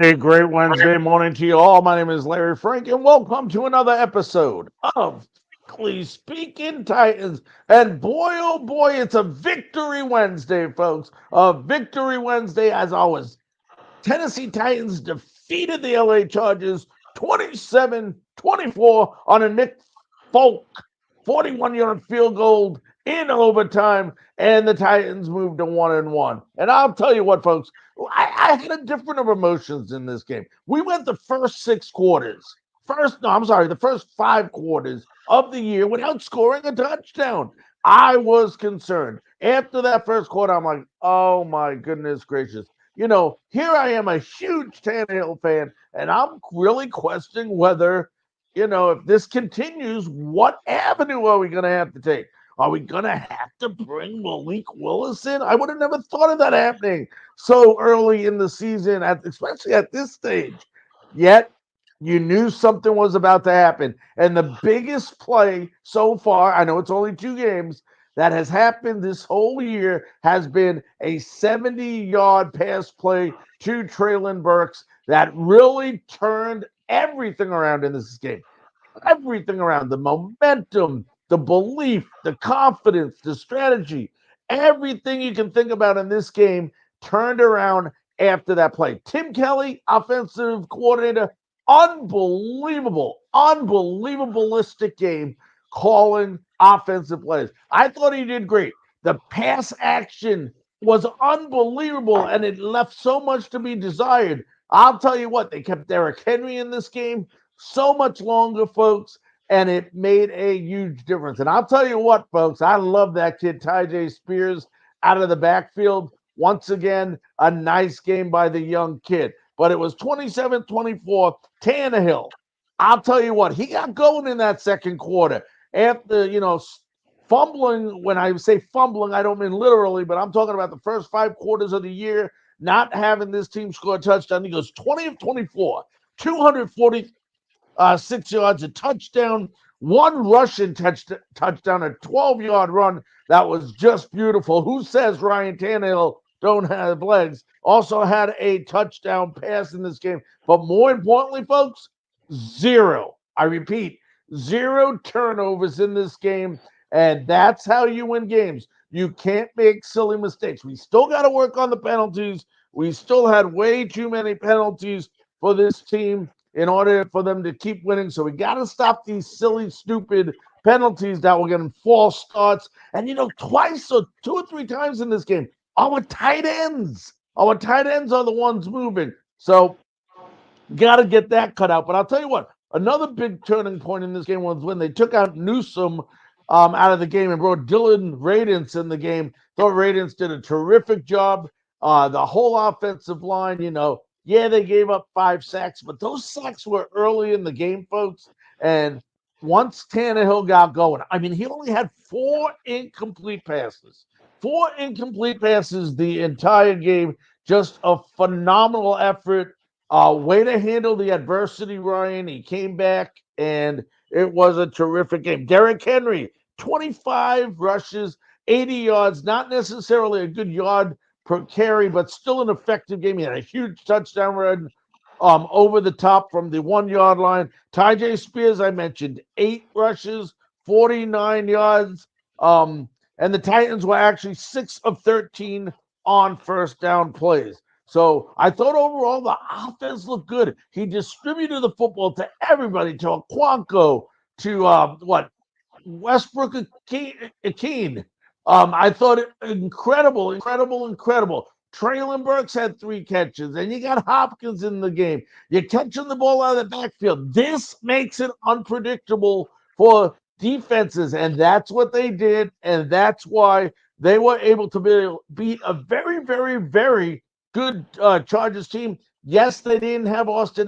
A great Wednesday morning to you all. My name is Larry Frank, and welcome to another episode of Strictly Speaking Titans. And boy, oh boy, it's a victory Wednesday, folks. A victory Wednesday, as always. Tennessee Titans defeated the LA Chargers 27-24 on a Nick Folk 41-yard field goal in overtime, and the Titans moved to 1-1. And I'll tell you what, folks, I had a different of emotions in this game. We went the first six quarters, the first five quarters of the year without scoring a touchdown. I was concerned. After that first quarter, I'm like, oh my goodness gracious. Here I am, a huge Tannehill fan, and I'm really questioning whether, if this continues, what avenue are we going to have to take? Are we going to have to bring Malik Willis in? I would have never thought of that happening so early in the season, especially at this stage. Yet, you knew something was about to happen. And the biggest play so far, I know it's only two games, that has happened this whole year has been a 70-yard pass play to Traylon Burks that really turned everything around in this game. Everything around the momentum, the belief, the confidence, the strategy, everything you can think about in this game turned around after that play. Tim Kelly, offensive coordinator, unbelievableistic game calling offensive plays. I thought he did great. The pass action was unbelievable, and it left so much to be desired. I'll tell you what, they kept Derrick Henry in this game so much longer, folks, and it made a huge difference. And I'll tell you what, folks, I love that kid, Tyjae Spears, out of the backfield. Once again, a nice game by the young kid. But it was 27-24. Tannehill, I'll tell you what, he got going in that second quarter. After, fumbling, when I say fumbling, I don't mean literally, but I'm talking about the first five quarters of the year, not having this team score a touchdown. He goes 20 of 24, 246 yards, a touchdown, one rushing touchdown, a 12-yard run that was just beautiful. Who says Ryan Tannehill don't have legs? Also had a touchdown pass in this game. But more importantly, folks, zero. I repeat, zero turnovers in this game. And that's how you win games. You can't make silly mistakes. We still got to work on the penalties. We still had way too many penalties for this team in order for them to keep winning. So we got to stop these silly, stupid penalties that were getting false starts. And, twice or two or three times in this game, our tight ends are the ones moving. So got to get that cut out. But I'll tell you what, another big turning point in this game was when they took out Newsom out of the game and brought Dylan Radins in the game. Thought Radins did a terrific job. The whole offensive line, yeah, they gave up 5 sacks, but those sacks were early in the game, folks. And once Tannehill got going, I mean, he only had 4 incomplete passes. 4 incomplete passes the entire game. Just a phenomenal effort. Way to handle the adversity, Ryan. He came back, and it was a terrific game. Derrick Henry, 25 rushes, 80 yards, not necessarily a good yard per carry, but still an effective game. He had a huge touchdown run over the top from the 1 yard line. Tyjae Spears, I mentioned, 8 rushes, 49 yards. And the Titans were actually 6 of 13 on first down plays. So I thought overall the offense looked good. He distributed the football to everybody, to Aquanko, to Westbrook Akeen. I thought incredible. Traylon Burks had 3 catches, and you got Hopkins in the game. You're catching the ball out of the backfield. This makes it unpredictable for defenses, and that's what they did, and that's why they were able to beat a very, very, very good Chargers team. Yes, they didn't have Austin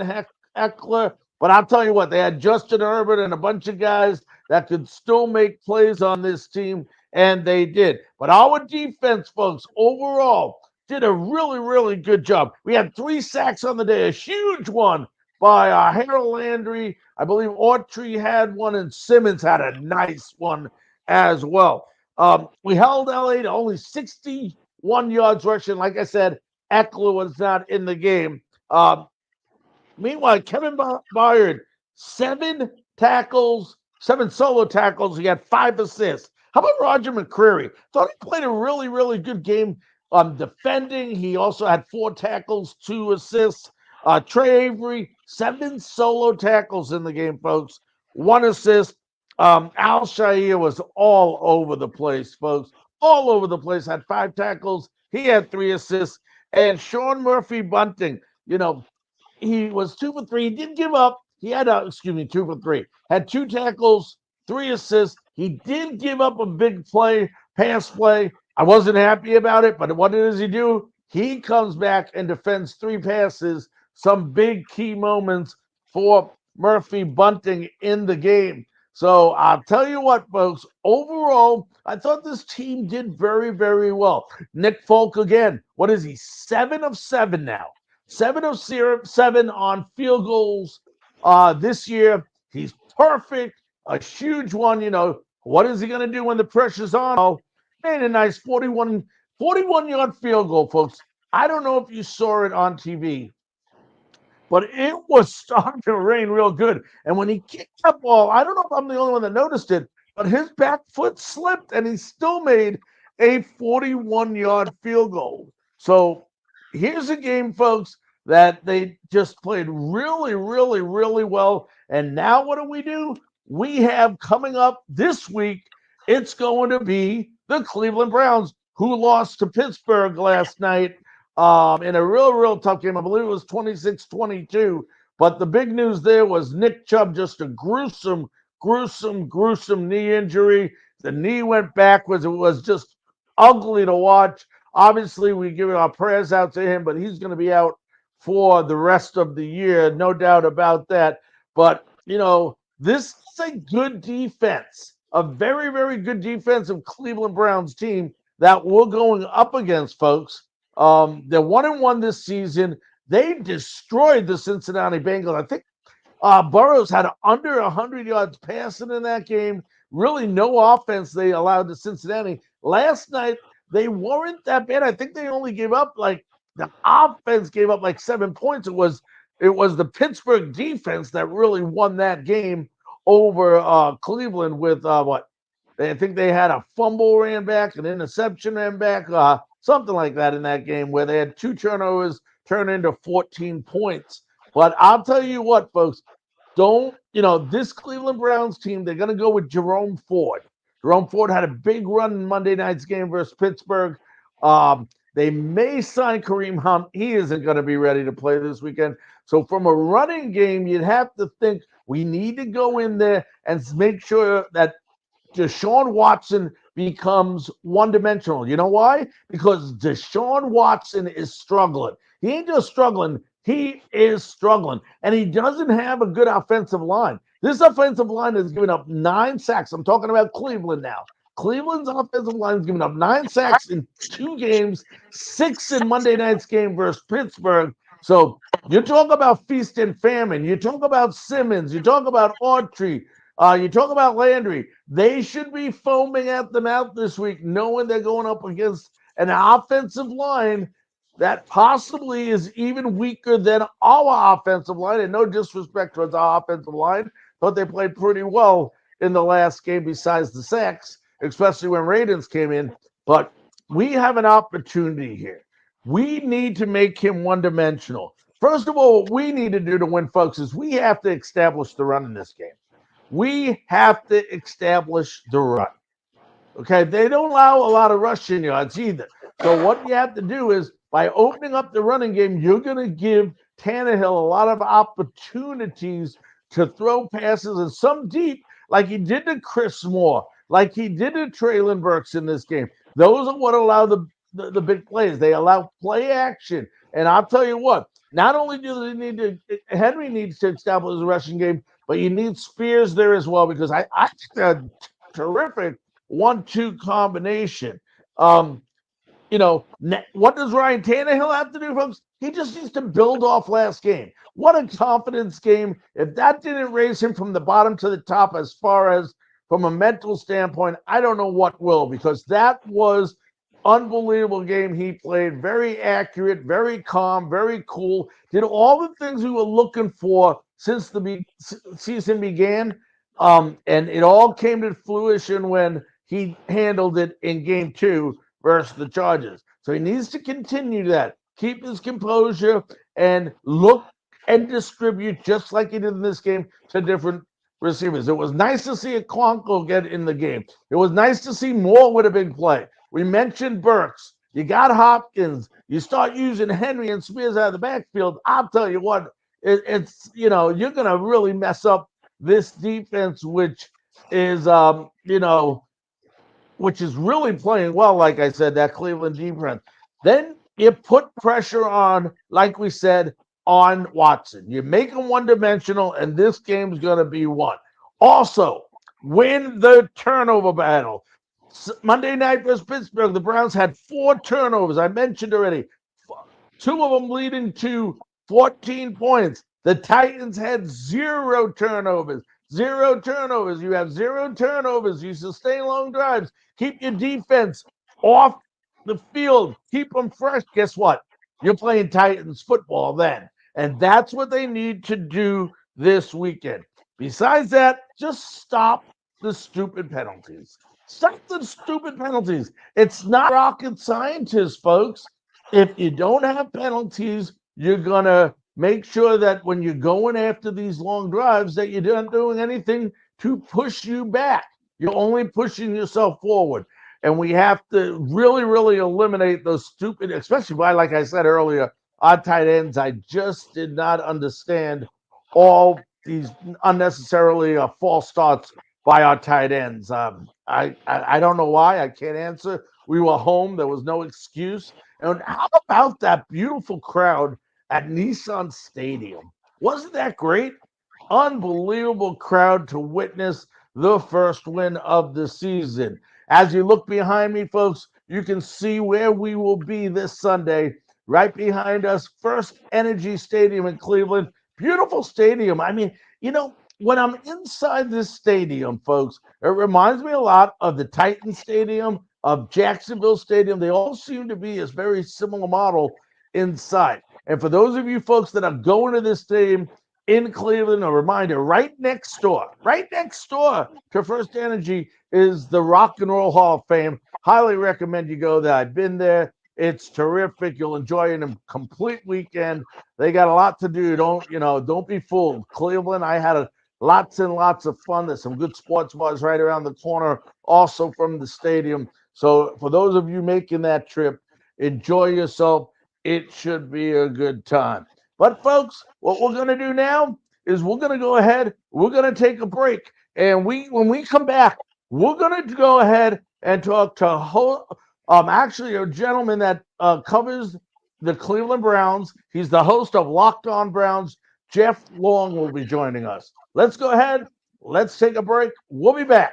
Eckler, but I'll tell you what, they had Justin Herbert and a bunch of guys that could still make plays on this team, and they did. But our defense, folks, overall, did a really, really good job. We had 3 sacks on the day, a huge one by Harold Landry. I believe Autry had one, and Simmons had a nice one as well. We held LA to only 61 yards rushing. Like I said, Eckler was not in the game. Meanwhile, Kevin Byard, 7 solo tackles. He had 5 assists. How about Roger McCreary? Thought he played a really, really good game defending. He also had 4 tackles, 2 assists. Trey Avery, 7 solo tackles in the game, folks. 1 assist. Al Shire was all over the place, folks. All over the place. Had 5 tackles. He had 3 assists. And Sean Murphy Bunting, he was 2 for 3. He didn't give up. He had, 2 for 3. Had 2 tackles, 3 assists. He did give up a big pass play. I wasn't happy about it, but what does he do? He comes back and defends 3 passes, some big key moments for Murphy Bunting in the game. So I'll tell you what, folks, overall, I thought this team did very, very well. Nick Folk again, what is he? 7 of 7 now. 7 of 7 on field goals this year. He's perfect. A huge one. What is he going to do when the pressure's on? Oh, made a nice 41-yard field goal, folks. I don't know if you saw it on TV, but it was starting to rain real good. And when he kicked that ball, I don't know if I'm the only one that noticed it, but his back foot slipped and he still made a 41-yard field goal. So here's a game, folks, that they just played really, really, really well. And now what do? We have coming up this week, it's going to be the Cleveland Browns, who lost to Pittsburgh last night in a real, real tough game. I believe it was 26-22. But the big news there was Nick Chubb, just a gruesome, gruesome, gruesome knee injury. The knee went backwards. It was just ugly to watch. Obviously, we give our prayers out to him, but he's going to be out for the rest of the year, no doubt about that. But, this is a good defense, a very, very good defensive Cleveland Browns team that we're going up against, folks. They're 1-1 this season. They destroyed the Cincinnati Bengals. I think Burrows had under 100 yards passing in that game. Really no offense they allowed to Cincinnati. Last night, they weren't that bad. I think they only gave up the offense gave up 7 points. It was the Pittsburgh defense that really won that game over Cleveland with what? I think they had a fumble ran back, an interception ran back, something like that in that game where they had 2 turnovers turn into 14 points. But I'll tell you what, folks, this Cleveland Browns team, they're going to go with Jerome Ford. Jerome Ford had a big run in Monday night's game versus Pittsburgh. They may sign Kareem Hunt. He isn't going to be ready to play this weekend. So from a running game, you'd have to think we need to go in there and make sure that Deshaun Watson becomes one-dimensional. You know why? Because Deshaun Watson is struggling. He ain't just struggling. He is struggling. And he doesn't have a good offensive line. This offensive line has given up 9 sacks. I'm talking about Cleveland now. Cleveland's offensive line has given up 9 sacks in 2 games, 6 in Monday night's game versus Pittsburgh. So you talk about feast and famine. You talk about Simmons. You talk about Autry. You talk about Landry. They should be foaming at the mouth this week, knowing they're going up against an offensive line that possibly is even weaker than our offensive line. And no disrespect towards our offensive line, but they played pretty well in the last game besides the sacks, especially when Radens came in. But we have an opportunity here. We need to make him one-dimensional. First of all, what we need to do to win, folks, is we have to establish the run in this game. We have to establish the run. Okay, they don't allow a lot of rushing yards either. So what you have to do is, by opening up the running game, you're going to give Tannehill a lot of opportunities to throw passes, and some deep, like he did to Chris Moore, like he did to Treylon Burks in this game. Those are what allow the big plays. They allow play action. And I'll tell you what, not only do they need to, Henry needs to establish a rushing game, but you need Spears there as well, because I think they're a terrific 1-2 combination. What does Ryan Tannehill have to do, folks? He just needs to build off last game. What a confidence game. If that didn't raise him from the bottom to the top as far as from a mental standpoint, I don't know what will, because that was unbelievable game he played. Very accurate, very calm, very cool. Did all the things we were looking for since the season began. And it all came to fruition when he handled it in game 2 versus the Chargers. So he needs to continue that. Keep his composure and look and distribute just like he did in this game to different receivers. It was nice to see a Clonko get in the game. It was nice to see more with a big play. We mentioned Burks. You got Hopkins. You start using Henry and Spears out of the backfield. I'll tell you what, it's you're going to really mess up this defense, which is which is really playing well. Like I said, that Cleveland defense. Then you put pressure on, like we said, on Watson. You make him one-dimensional, and this game's going to be one. Also, win the turnover battle. Monday night versus Pittsburgh, the Browns had 4 turnovers. I mentioned already. 2 of them leading to 14 points. The Titans had 0 turnovers. 0 turnovers. You have 0 turnovers. You sustain long drives. Keep your defense off the field. Keep them fresh. Guess what? You're playing Titans football then. And that's what they need to do this weekend. Besides that, just stop the stupid penalties. Stop the stupid penalties. It's not rocket science, folks. If you don't have penalties, you're going to make sure that when you're going after these long drives that you're not doing anything to push you back. You're only pushing yourself forward. And we have to really, really eliminate those stupid, especially by, like I said earlier, our tight ends. I just did not understand all these unnecessarily false starts by our tight ends. I don't know why. I can't answer. We were home. There was no excuse. And how about that beautiful crowd at Nissan Stadium? Wasn't that great? Unbelievable crowd to witness the first win of the season. As you look behind me, folks, you can see where we will be this Sunday. Right behind us, First Energy Stadium in Cleveland. Beautiful stadium. I mean, when I'm inside this stadium, folks, it reminds me a lot of the Titan Stadium, of Jacksonville Stadium. They all seem to be a very similar model inside. And for those of you folks that are going to this stadium in Cleveland, a reminder, right next door to First Energy is the Rock and Roll Hall of Fame. Highly recommend you go there. I've been there. It's terrific. You'll enjoy a complete weekend. They got a lot to do. Don't be fooled. Cleveland, I had lots and lots of fun. There's some good sports bars right around the corner, also from the stadium. So for those of you making that trip, enjoy yourself. It should be a good time. But folks, what we're going to do now is we're going to go ahead. We're going to take a break. And when we come back, we're going to go ahead and talk to actually a gentleman that covers the Cleveland Browns. He's the host of Locked On Browns. Jeff Long will be joining us. Let's go ahead. Let's take a break. We'll be back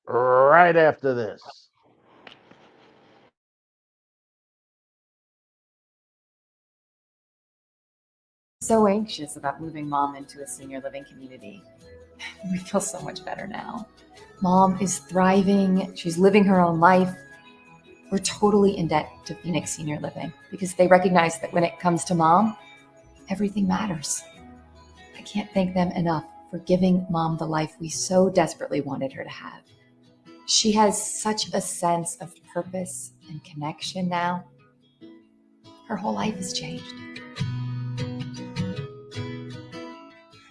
right after this. So anxious about moving Mom into a senior living community. We feel so much better now. Mom is thriving. She's living her own life. We're totally in debt to Phoenix Senior Living because they recognize that when it comes to Mom, everything matters. I can't thank them enough for giving Mom the life we so desperately wanted her to have. She has such a sense of purpose and connection now. Her whole life has changed.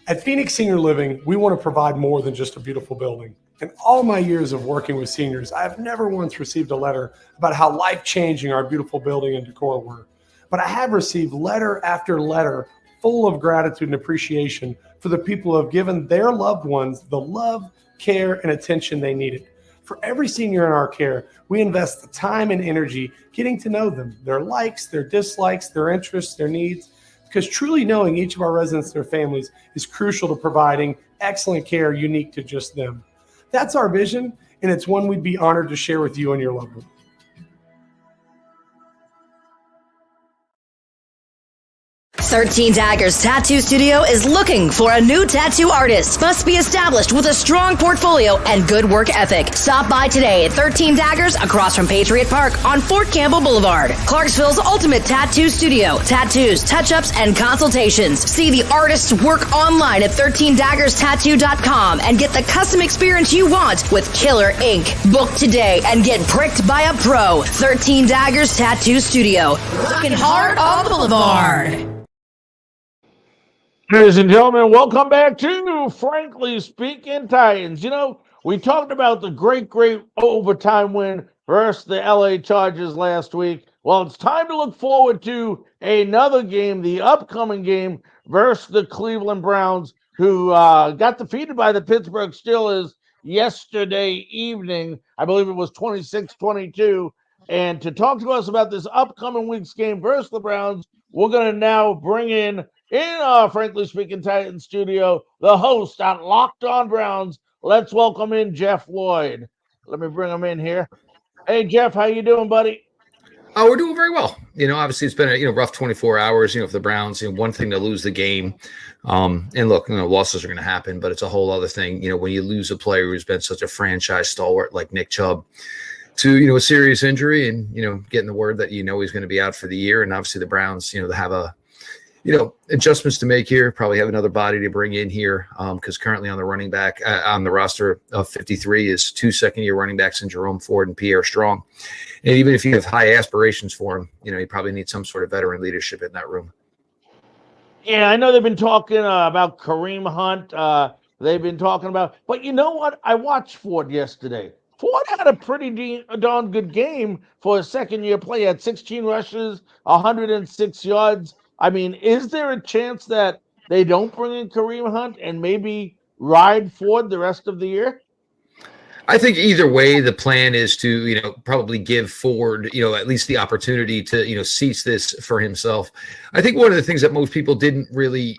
At Phoenix Senior Living, we want to provide more than just a beautiful building. In all my years of working with seniors, I have never once received a letter about how life-changing our beautiful building and decor were. But I have received letter after letter full of gratitude and appreciation for the people who have given their loved ones the love, care, and attention they needed. For every senior in our care, we invest the time and energy getting to know them, their likes, their dislikes, their interests, their needs, because truly knowing each of our residents and their families is crucial to providing excellent care unique to just them. That's our vision, and it's one we'd be honored to share with you and your loved one. 13 Daggers Tattoo Studio is looking for a new tattoo artist. Must be established with a strong portfolio and good work ethic. Stop by today at 13 Daggers across from Patriot Park on Fort Campbell Boulevard. Clarksville's ultimate tattoo studio. Tattoos, touch-ups, and consultations. See the artist's work online at 13daggerstattoo.com and get the custom experience you want with killer ink. Book today and get pricked by a pro. 13 Daggers Tattoo Studio. Rockin' hard on the boulevard. Ladies and gentlemen, welcome back to Frankly Speaking Titans. You know, we talked about the great overtime win versus the LA Chargers last week. Well, it's time to look forward to another game, the upcoming game versus the Cleveland Browns, who got defeated by the Pittsburgh Steelers yesterday evening. I believe it was 26-22. And to talk to us about this upcoming week's game versus the Browns, we're going to now bring in our Frankly Speaking Titans studio, the host on Locked On Browns. Let's welcome in Jeff Lloyd. Let me bring him in here. Hey, Jeff, how you doing, buddy? Oh, we're doing very well. You know, obviously it's been a rough 24 hours. For the Browns, one thing to lose the game, and look, losses are going to happen, but it's a whole other thing. When you lose a player who's been such a franchise stalwart like Nick Chubb to a serious injury, and getting the word that he's going to be out for the year, and obviously the Browns, they have a adjustments to make here. Probably have another body to bring in here because currently on the running back on the roster of 53 is 2 second-year running backs in Jerome Ford and Pierre Strong. And even if you have high aspirations for him, you probably need some sort of veteran leadership in that room. Yeah, I know they've been talking about Kareem Hunt. They've been talking about, but you know what? I watched Ford yesterday. Ford had a pretty darn good game for a second-year play. He had 16 rushes, 106 yards. I mean, is there a chance that they don't bring in Kareem Hunt and maybe ride Ford the rest of the year? I think either way, the plan is to, probably give Ford, at least the opportunity to, cease this for himself. I think one of the things that most people didn't really,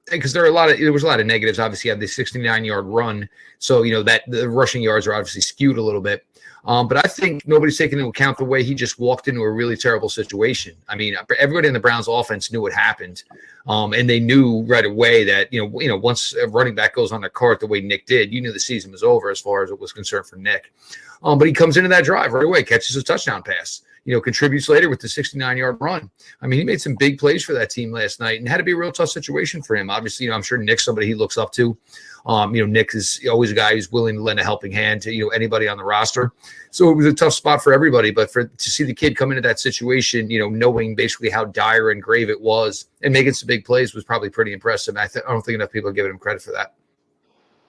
because there was a lot of negatives. Obviously, he had the 69-yard run, so that the rushing yards are obviously skewed a little bit. But I think nobody's taking into account the way he just walked into a really terrible situation. I mean, everybody in the Browns offense knew what happened. And they knew right away that, once a running back goes on the cart the way Nick did, you knew the season was over as far as it was concerned for Nick. But he comes into that drive right away, catches a touchdown pass, contributes later with the 69-yard run. I mean, he made some big plays for that team last night and had to be a real tough situation for him. Obviously, I'm sure Nick's somebody he looks up to. Nick is always a guy who's willing to lend a helping hand to, anybody on the roster. So it was a tough spot for everybody. But to see the kid come into that situation, knowing basically how dire and grave it was and making some big plays was probably pretty impressive. I don't think enough people are giving him credit for that.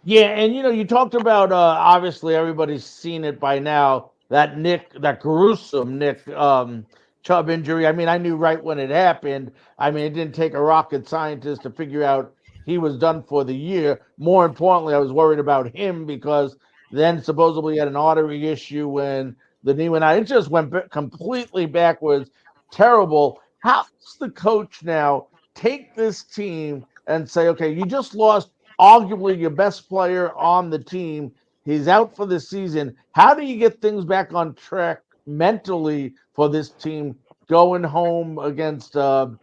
Yeah, and, you talked about, obviously, everybody's seen it by now, that gruesome Nick Chubb injury. I mean, I knew right when it happened. I mean, it didn't take a rocket scientist to figure out he was done for the year. More importantly, I was worried about him because then supposedly he had an artery issue when the knee went out. It just went completely backwards. Terrible. How does the coach now take this team and say, okay, you just lost arguably your best player on the team. He's out for the season. How do you get things back on track mentally for this team going home against the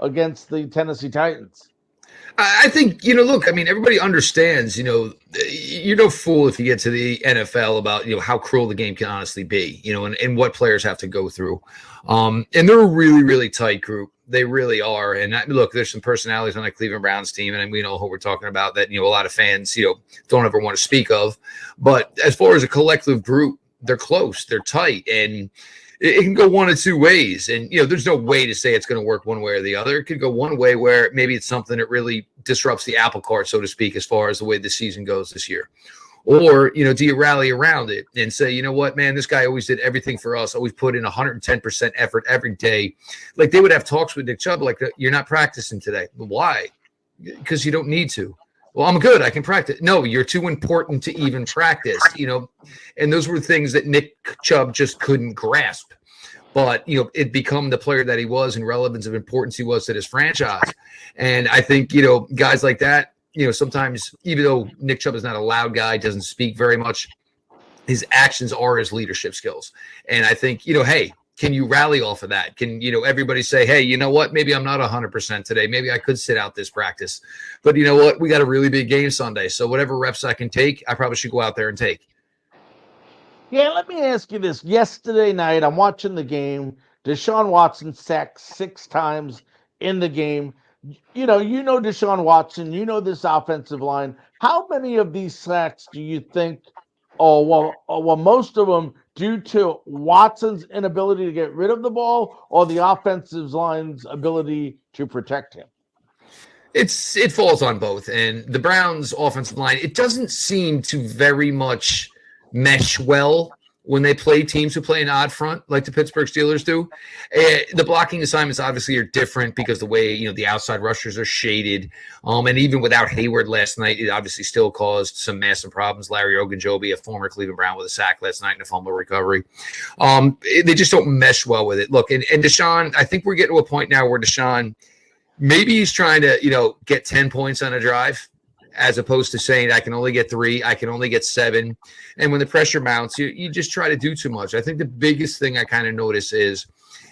Tennessee Titans? I think, look, I mean, everybody understands, you're no fool if you get to the NFL about, how cruel the game can honestly be, and what players have to go through. And they're a really, really tight group. They really are. And look, there's some personalities on the Cleveland Browns team, and we know who we're talking about that, a lot of fans, don't ever want to speak of. But as far as a collective group, they're close, they're tight, and it can go one of two ways. And, there's no way to say it's going to work one way or the other. It could go one way where maybe it's something that really disrupts the apple cart, so to speak, as far as the way the season goes this year. Or, do you rally around it and say, you know what, man, this guy always did everything for us, always put in 110% effort every day. Like they would have talks with Nick Chubb, like, you're not practicing today. Why? Because you don't need to. Well, I'm good. I can practice. No, you're too important to even practice, and those were things that Nick Chubb just couldn't grasp. But, it become the player that he was and relevance of importance he was to this franchise. And I think, guys like that, sometimes even though Nick Chubb is not a loud guy, doesn't speak very much, his actions are his leadership skills. And I think, hey, Can you rally off of that? Can, everybody say, hey, you know what? Maybe I'm not 100% today. Maybe I could sit out this practice. But you know what? We got a really big game Sunday. So whatever reps I can take, I probably should go out there and take. Yeah, let me ask you this. Yesterday night, I'm watching the game. Deshaun Watson sacked 6 times in the game. You know Deshaun Watson. You know this offensive line. How many of these sacks do you think, well, most of them due to Watson's inability to get rid of the ball or the offensive line's ability to protect him? It falls on both. And the Browns' offensive line, it doesn't seem to very much mesh well when they play teams who play an odd front like the Pittsburgh Steelers do. The blocking assignments obviously are different because the way, the outside rushers are shaded. And even without Hayward last night, it obviously still caused some massive problems. Larry Ogunjobi, a former Cleveland Brown, with a sack last night and a fumble recovery. They just don't mesh well with it. Look, and Deshaun, I think we're getting to a point now where Deshaun, maybe he's trying to, get 10 points on a drive, as opposed to saying I can only get 3, I can only get 7. And when the pressure mounts, you just try to do too much. I think the biggest thing I kind of notice is,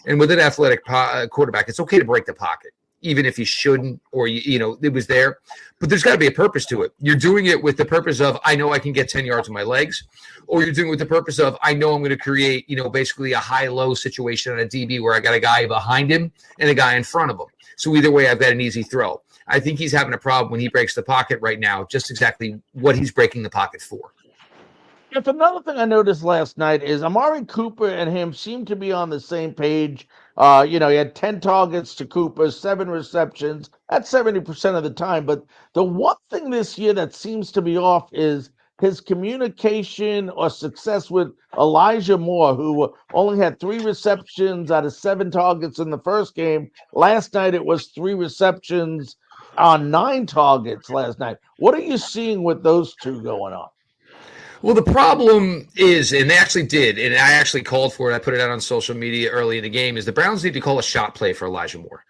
and with an athletic quarterback, it's okay to break the pocket, even if you shouldn't, or, it was there. But there's got to be a purpose to it. You're doing it with the purpose of, I know I can get 10 yards with my legs, or you're doing it with the purpose of, I know I'm going to create, basically a high-low situation on a DB where I got a guy behind him and a guy in front of him. So either way, I've got an easy throw. I think he's having a problem when he breaks the pocket right now, just exactly what he's breaking the pocket for. If another thing I noticed last night is Amari Cooper and him seem to be on the same page. He had 10 targets to Cooper, 7 receptions. That's 70% of the time. But the one thing this year that seems to be off is his communication or success with Elijah Moore, who only had 3 receptions out of 7 targets in the first game. Last night it was 3 receptions on 9 targets last night. What are you seeing with those two going on? Well, the problem is, and they actually did, and I actually called for it. I put it out on social media early in the game, is the Browns need to call a shot play for Elijah Moore.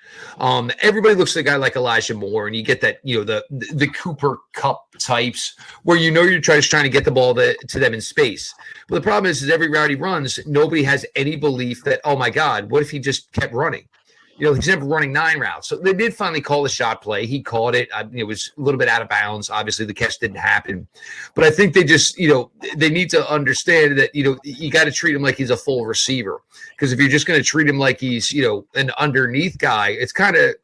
Everybody looks at a guy like Elijah Moore, and you get that, the Cooper Cup types where you're just trying to get the ball to them in space. But the problem is every route he runs, nobody has any belief that, oh my God, what if he just kept running? He's never running 9 routes. So they did finally call the shot play. He called it. It was a little bit out of bounds. Obviously, the catch didn't happen. But I think they just, they need to understand that, you got to treat him like he's a full receiver. Because if you're just going to treat him like he's, an underneath guy, it's kind of,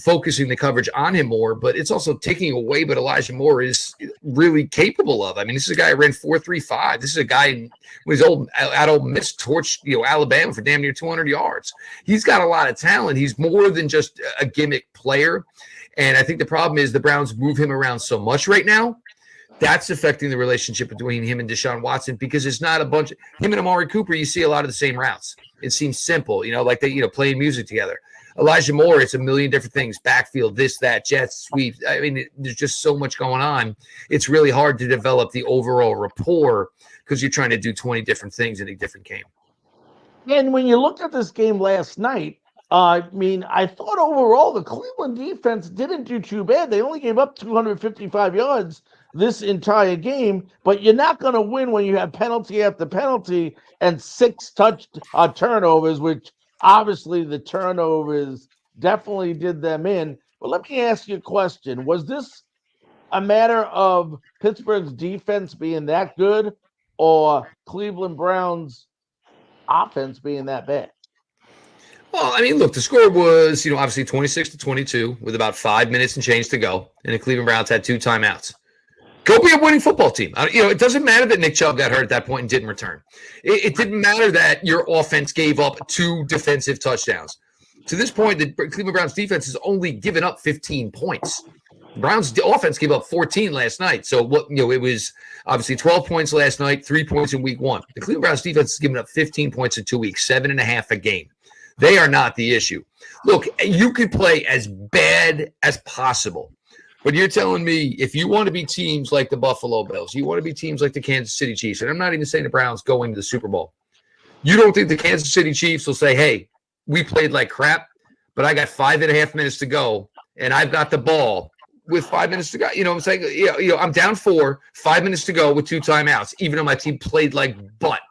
focusing the coverage on him more, but it's also taking away what Elijah Moore is really capable of. I mean, this is a guy who ran 4.35. This is a guy when he's at Ole Miss torched, Alabama for damn near 200 yards. He's got a lot of talent. He's more than just a gimmick player. And I think the problem is the Browns move him around so much right now. That's affecting the relationship between him and Deshaun Watson, because it's not a bunch of him and Amari Cooper. You see a lot of the same routes. It seems simple, like they, playing music together. Elijah Moore, it's a million different things. Backfield, this, that, jets, sweep. I mean, there's just so much going on. It's really hard to develop the overall rapport because you're trying to do 20 different things in a different game. And when you looked at this game last night, I thought overall the Cleveland defense didn't do too bad. They only gave up 255 yards this entire game, but you're not going to win when you have penalty after penalty and 6 turnovers, which obviously the turnovers definitely did them in. But let me ask you a question. Was this a matter of Pittsburgh's defense being that good or Cleveland Browns offense being that bad? Well, look, the score was, obviously 26-22 with about 5 minutes and change to go. And the Cleveland Browns had 2 timeouts. Go be a winning football team. It doesn't matter that Nick Chubb got hurt at that point and didn't return. It didn't matter that your offense gave up 2 defensive touchdowns. To this point, the Cleveland Browns defense has only given up 15 points. The Browns offense gave up 14 last night. So it was obviously 12 points last night, 3 points in week 1. The Cleveland Browns defense has given up 15 points in 2 weeks, 7.5 a game. They are not the issue. Look, you can play as bad as possible. But you're telling me if you want to be teams like the Buffalo Bills, you want to be teams like the Kansas City Chiefs, and I'm not even saying the Browns going to the Super Bowl, you don't think the Kansas City Chiefs will say, hey, we played like crap, but I got 5.5 minutes to go, and I've got the ball with 5 minutes to go. I'm saying, I'm down 4, 5 minutes to go with 2 timeouts, even though my team played like butt.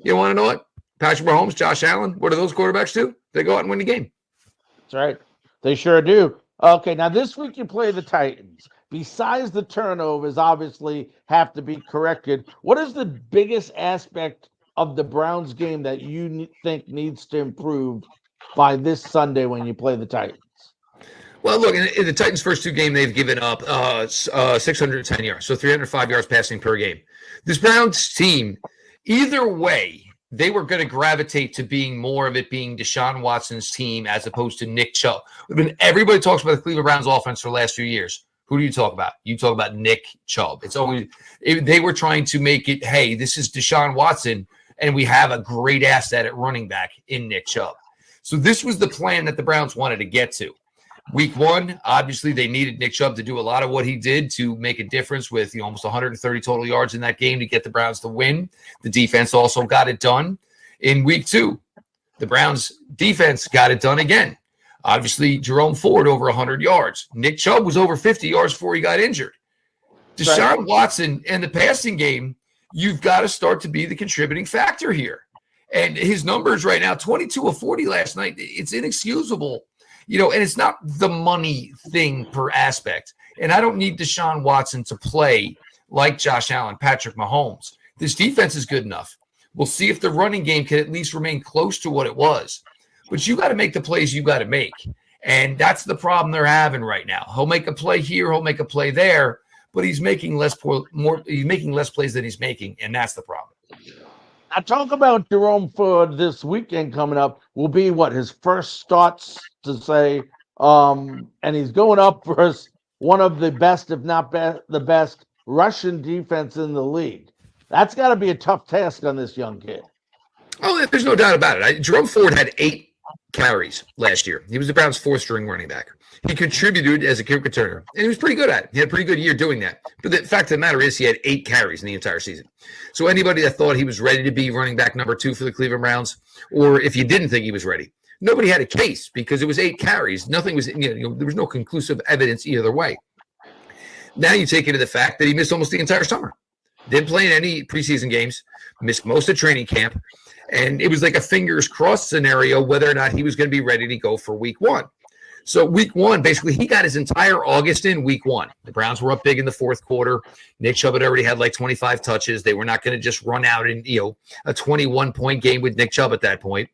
You want to know what? Patrick Mahomes, Josh Allen, what do those quarterbacks do? They go out and win the game. That's right. They sure do. Okay, now this week you play the Titans. Besides the turnovers, obviously have to be corrected. What is the biggest aspect of the Browns game that you think needs to improve by this Sunday when you play the Titans? Well, look, in the Titans' first 2 games, they've given up 610 yards, so 305 yards passing per game. This Browns team, either way, they were going to gravitate to being more of it being Deshaun Watson's team as opposed to Nick Chubb. Everybody talks about the Cleveland Browns offense for the last few years. Who do you talk about? You talk about Nick Chubb. They were trying to make it, hey, this is Deshaun Watson, and we have a great asset at running back in Nick Chubb. So this was the plan that the Browns wanted to get to. Week 1, obviously, they needed Nick Chubb to do a lot of what he did to make a difference with almost 130 total yards in that game to get the Browns to win. The defense also got it done. In Week 2, the Browns defense got it done again. Obviously, Jerome Ford over 100 yards. Nick Chubb was over 50 yards before he got injured. Deshaun Watson and the passing game, you've got to start to be the contributing factor here. And his numbers right now, 22 of 40 last night, it's inexcusable. And it's not the money thing per aspect. And I don't need Deshaun Watson to play like Josh Allen, Patrick Mahomes. This defense is good enough. We'll see if the running game can at least remain close to what it was. But you got to make the plays you got to make. And that's the problem they're having right now. He'll make a play here, he'll make a play there, but he's making less plays than he's making, and that's the problem. Now, talk about Jerome Ford this weekend coming up. Will be his first starts to say, and he's going up versus one of the best, if not the best, Russian defense in the league. That's got to be a tough task on this young kid. Oh, there's no doubt about it. Jerome Ford had 8 carries last year. He was the Browns' 4th-string running back. He contributed as a kick returner, and he was pretty good at it. He had a pretty good year doing that. But the fact of the matter is he had 8 carries in the entire season. So anybody that thought he was ready to be running back number 2 for the Cleveland Browns, or if you didn't think he was ready, nobody had a case because it was 8 carries. Nothing was, there was no conclusive evidence either way. Now you take into the fact that he missed almost the entire summer. Didn't play in any preseason games, missed most of training camp, and it was like a fingers crossed scenario whether or not he was going to be ready to go for Week 1. So Week 1, basically, he got his entire August in Week 1. The Browns were up big in the 4th quarter. Nick Chubb had already had like 25 touches. They were not going to just run out in a 21-point game with Nick Chubb at that point.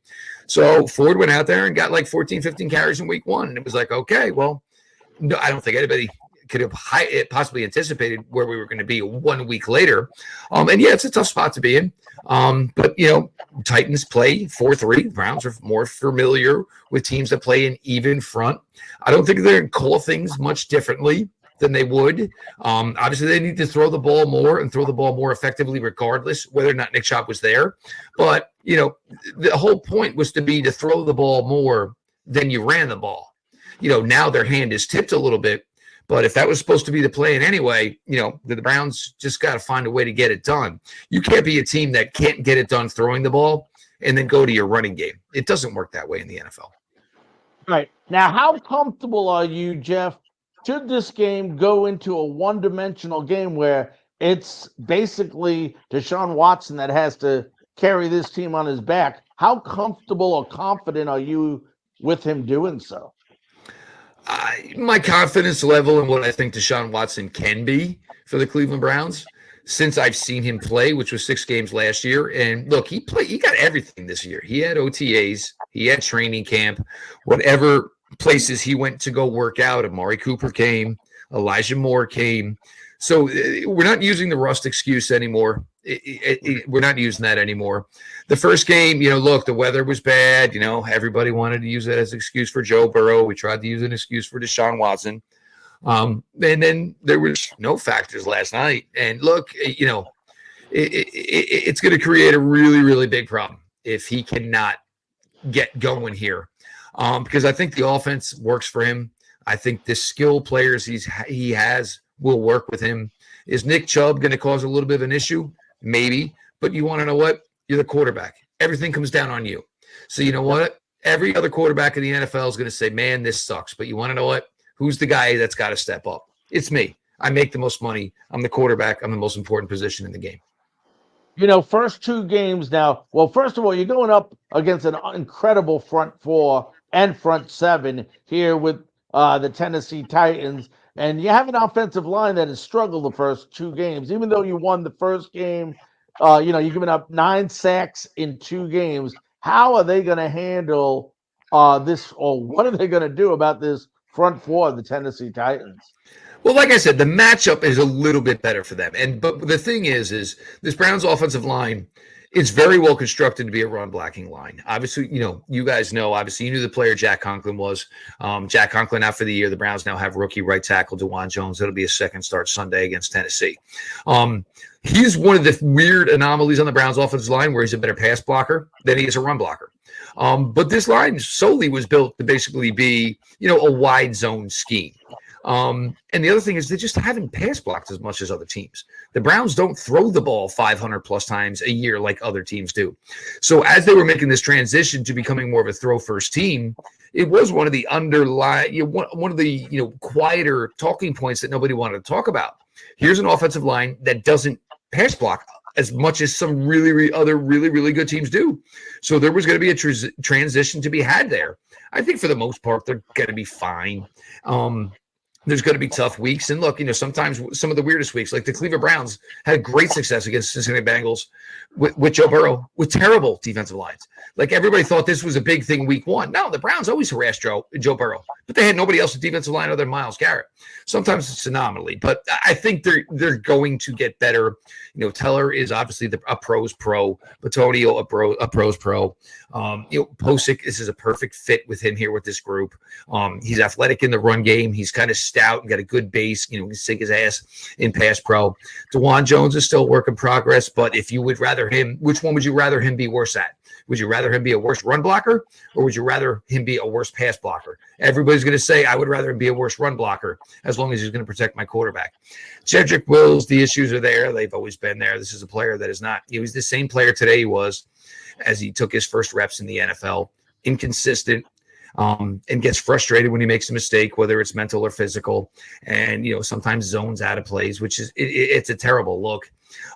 So Ford went out there and got like 14, 15 carries in Week 1. And it was like, okay, well, no, I don't think anybody could have possibly anticipated where we were going to be 1 week later. And yeah, it's a tough spot to be in. But, Titans play 4-3. Browns are more familiar with teams that play an even front. I don't think they're going to call things much differently than they would. Obviously, they need to throw the ball more and throw the ball more effectively regardless whether or not Nick Chubb was there. But, the whole point was to throw the ball more than you ran the ball. Now their hand is tipped a little bit. But if that was supposed to be the plan anyway, the Browns just got to find a way to get it done. You can't be a team that can't get it done throwing the ball and then go to your running game. It doesn't work that way in the NFL. Right. Now, how comfortable are you, Jeff, should this game go into a one-dimensional game where it's basically Deshaun Watson that has to carry this team on his back? How comfortable or confident are you with him doing so? My confidence level in what I think Deshaun Watson can be for the Cleveland Browns since I've seen him play, which was 6 games last year. And look, he got everything this year. He had OTAs, he had training camp, whatever places he went to go work out. Amari Cooper came, Elijah Moore came. So we're not using the rust excuse anymore. We're not using that anymore. The first game, look, the weather was bad. Everybody wanted to use that as an excuse for Joe Burrow. We tried to use an excuse for Deshaun Watson. And then there was no factors last night. And look, it's going to create a really, really big problem if he cannot get going here. Because I think the offense works for him. I think the skill players he has will work with him. Is Nick Chubb going to cause a little bit of an issue? Maybe. But you want to know what? You're the quarterback. Everything comes down on you. So you know what? Every other quarterback in the NFL is going to say, man, this sucks. But you want to know what? Who's the guy that's got to step up? It's me. I make the most money. I'm the quarterback. I'm the most important position in the game. First two games now. Well, first of all, you're going up against an incredible front four and front seven here with the Tennessee Titans. And you have an offensive line that has struggled the first two games. Even though you won the first game, you're giving up 9 sacks in 2 games. How are they going to handle this, or what are they going to do about this front four of the Tennessee Titans? Well, like I said, the matchup is a little bit better for them. But the thing is this Browns offensive line is very well constructed to be a run blocking line. Obviously, you guys know, obviously you knew the player Jack Conklin was. Jack Conklin out for the year. The Browns now have rookie right tackle DeJuan Jones. It'll be a second start Sunday against Tennessee. He's one of the weird anomalies on the Browns offensive line where he's a better pass blocker than he is a run blocker. But this line solely was built to basically be, a wide zone scheme. And the other thing is they just haven't pass blocked as much as other teams. The Browns don't throw the ball 500 plus times a year like other teams do. So as they were making this transition to becoming more of a throw first team, it was one of the one of the quieter talking points that nobody wanted to talk about. Here's an offensive line that doesn't pass block as much as some other really good teams do. So there was going to be a transition to be had there. I think for the most part they're going to be fine. There's going to be tough weeks. And look, sometimes some of the weirdest weeks, like the Cleveland Browns had great success against Cincinnati Bengals with Joe Burrow, with terrible defensive lines. Like everybody thought this was a big thing week 1. No, the Browns always harassed Joe Burrow, but they had nobody else at defensive line other than Myles Garrett. Sometimes it's an anomaly, but I think they're going to get better. Teller is obviously a pro's pro, Batonio a pro's pro. Posick, this is a perfect fit with him here with this group. He's athletic in the run game. He's kind of stout and got a good base. He can sink his ass in pass pro. DeJuan Jones is still a work in progress, but if you would rather him, which one would you rather him be worse at? Would you rather him be a worse run blocker, or would you rather him be a worse pass blocker? Everybody's going to say, I would rather him be a worse run blocker as long as he's going to protect my quarterback. Cedric Wills, the issues are there. They've always been there. This is a player that is not – he was the same player today he was as he took his first reps in the NFL. Inconsistent, and gets frustrated when he makes a mistake, whether it's mental or physical, and sometimes zones out of plays, which is it's a terrible look.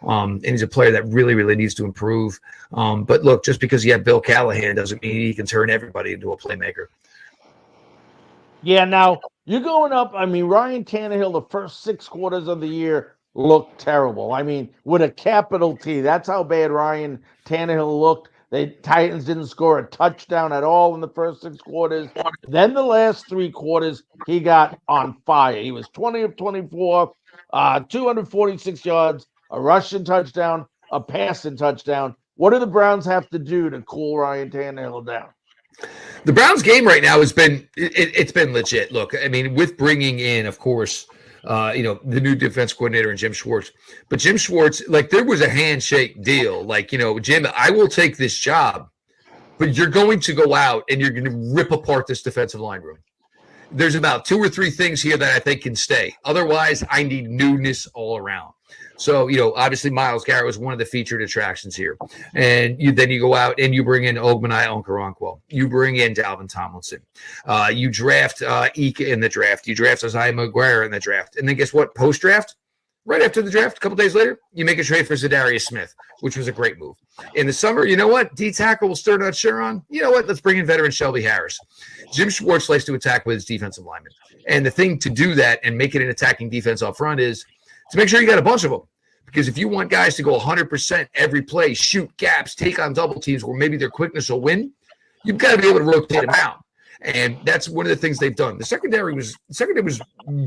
And he's a player that really needs to improve. But look, just because you have Bill Callahan doesn't mean he can turn everybody into a playmaker. Yeah, now you're going up. Ryan Tannehill, the first 6 quarters of the year looked terrible. With a capital T. That's how bad Ryan Tannehill looked. The Titans didn't score a touchdown at all in the first 6 quarters. Then the last 3 quarters, he got on fire. He was 20 of 24, 246 yards, a rushing touchdown, a passing touchdown. What do the Browns have to do to cool Ryan Tannehill down? The Browns game right now has been it's been legit. Look, with bringing in, of course, the new defense coordinator and Jim Schwartz. But Jim Schwartz, there was a handshake deal. Jim, I will take this job, but you're going to go out and you're going to rip apart this defensive line room. There's about 2 or 3 things here that I think can stay. Otherwise, I need newness all around. So, obviously Myles Garrett was one of the featured attractions here. And then you go out and you bring in Ogmani Okoronkwo. You bring in Dalvin Tomlinson. You draft Ike in the draft. You draft Isaiah McGuire in the draft. And then guess what? Post-draft, right after the draft, a couple days later, you make a trade for Zadarius Smith, which was a great move. In the summer, you know what? D-tackle will still not sure on. You know what? Let's bring in veteran Shelby Harris. Jim Schwartz likes to attack with his defensive linemen. And the thing to do that and make it an attacking defense up front is to make sure you got a bunch of them. Because if you want guys to go 100% every play, shoot gaps, take on double teams where maybe their quickness will win, you've got to be able to rotate them out. And that's one of the things they've done. The secondary was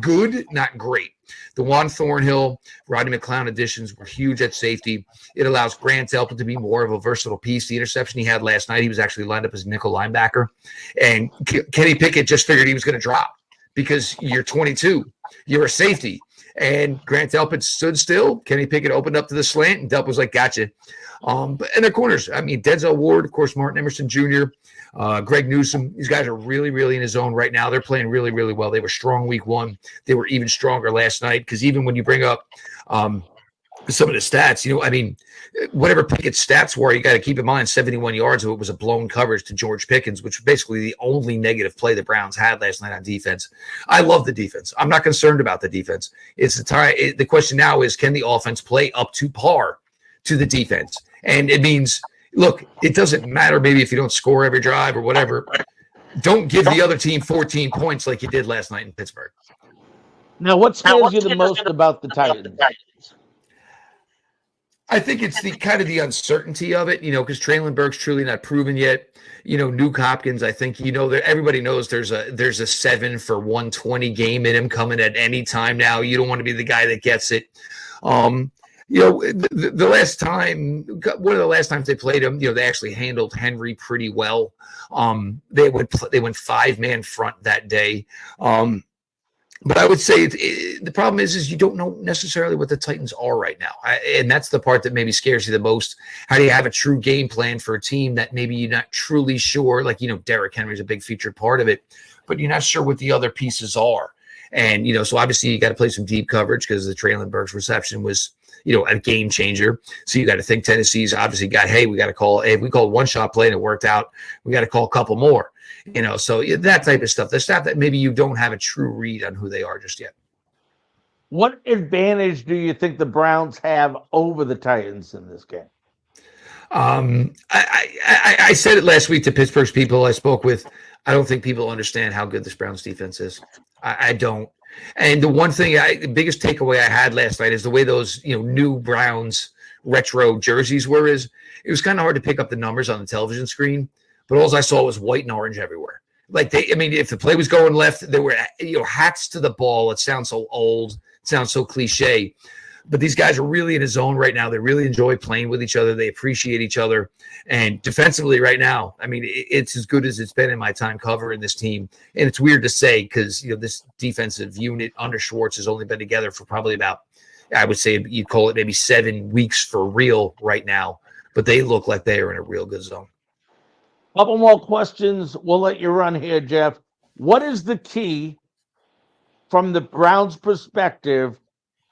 good, not great. The Juan Thornhill, Rodney McLeod additions were huge at safety. It allows Grant Delpit to be more of a versatile piece. The interception he had last night, he was actually lined up as a nickel linebacker. And Kenny Pickett just figured he was going to drop because you're 22. You're a safety. And Grant Delpit stood still. Kenny Pickett opened up to the slant, and Delpit was like, gotcha. And their corners, Denzel Ward, of course, Martin Emerson Jr., Greg Newsome. These guys are really in his zone right now. They're playing really well. They were strong week 1. They were even stronger last night because even when you bring up some of the stats, whatever Pickett's stats were, you got to keep in mind 71 yards of it was a blown coverage to George Pickens, which was basically the only negative play the Browns had last night on defense. I love the defense. I'm not concerned about the defense. It's the time. The question now is, can the offense play up to par to the defense. And it means, look, it doesn't matter maybe if you don't score every drive or whatever. Don't give the other team 14 points like you did last night in Pittsburgh. Now, what scares you the most about the Titans? I think it's the kind of the uncertainty of it, because Traylon Burke's truly not proven yet. Nuke Hopkins, I think, that everybody knows there's a 7 for 120 game in him coming at any time now. You don't want to be the guy that gets it. The last time, one of the last times they played him, they actually handled Henry pretty well. They went 5-man front that day. But I would say the problem is you don't know necessarily what the Titans are right now. And that's the part that maybe scares you the most. How do you have a true game plan for a team that maybe you're not truly sure? Like, Derrick Henry's a big featured part of it, but you're not sure what the other pieces are. And, so obviously you got to play some deep coverage because the Traylon Burks reception was, a game changer. So you got to think Tennessee's obviously got, hey, we got to call, if we called one shot play and it worked out, we got to call a couple more. So that type of stuff, the stuff that maybe you don't have a true read on who they are just yet. What advantage do you think the Browns have over the Titans in this game? I said it last week to Pittsburgh's people I spoke with. I don't think people understand how good this Browns defense is. I don't. And the one thing, the biggest takeaway I had last night is the way those new Browns retro jerseys were. Is it was kind of hard to pick up the numbers on the television screen. But all I saw was white and orange everywhere. If the play was going left, there were, hats to the ball. It sounds so old. It sounds so cliche. But these guys are really in a zone right now. They really enjoy playing with each other. They appreciate each other. And defensively right now, it's as good as it's been in my time covering this team. And it's weird to say because, this defensive unit under Schwartz has only been together for probably about, I would say you'd call it maybe 7 weeks for real right now. But they look like they are in a real good zone. Couple more questions. We'll let you run here, Jeff. What is the key from the Browns' perspective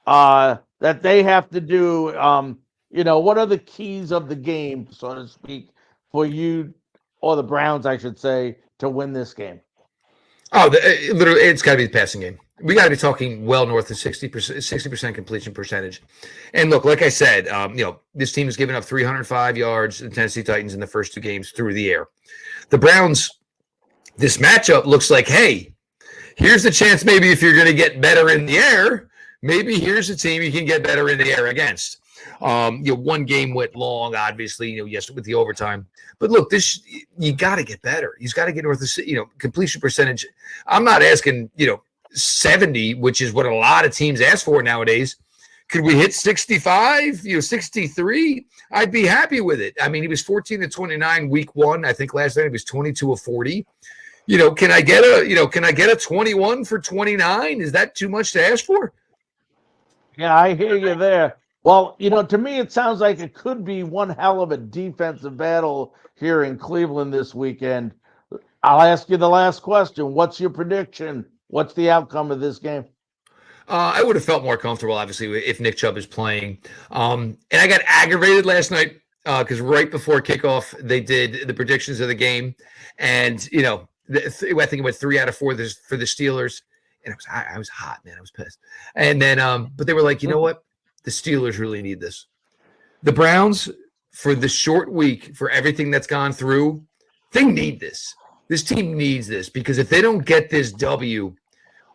that they have to do? What are the keys of the game, so to speak, for you or the Browns, I should say, to win this game? Literally, it's got to be the passing game. We got to be talking well north of 60% completion percentage. And look, like I said, this team has given up 305 yards to the Tennessee Titans in the first 2 games through the air. The Browns, this matchup looks like, hey, here's the chance maybe if you're going to get better in the air, maybe here's a team you can get better in the air against. One game went long, obviously, yes, with the overtime. But look, you got to get better. You've got to get north of, completion percentage. I'm not asking, 70, which is what a lot of teams ask for nowadays. Could we hit 65, 63? I'd be happy with it. He was 14 of 29 week 1. I think last night he was 22 of 40. Can I get a 21 for 29? Is that too much to ask for? Yeah, I hear you there. Well, to me, it sounds like it could be one hell of a defensive battle here in Cleveland this weekend. I'll ask you the last question. What's your prediction? What's the outcome of this game? I would have felt more comfortable, obviously, if Nick Chubb is playing. And I got aggravated last night because right before kickoff, they did the predictions of the game. And, I think it went 3 out of 4 for the Steelers. And I was hot, man. I was pissed. And then, but they were like, you know what? The Steelers really need this. The Browns, for the short week, for everything that's gone through, they need this. This team needs this because if they don't get this W,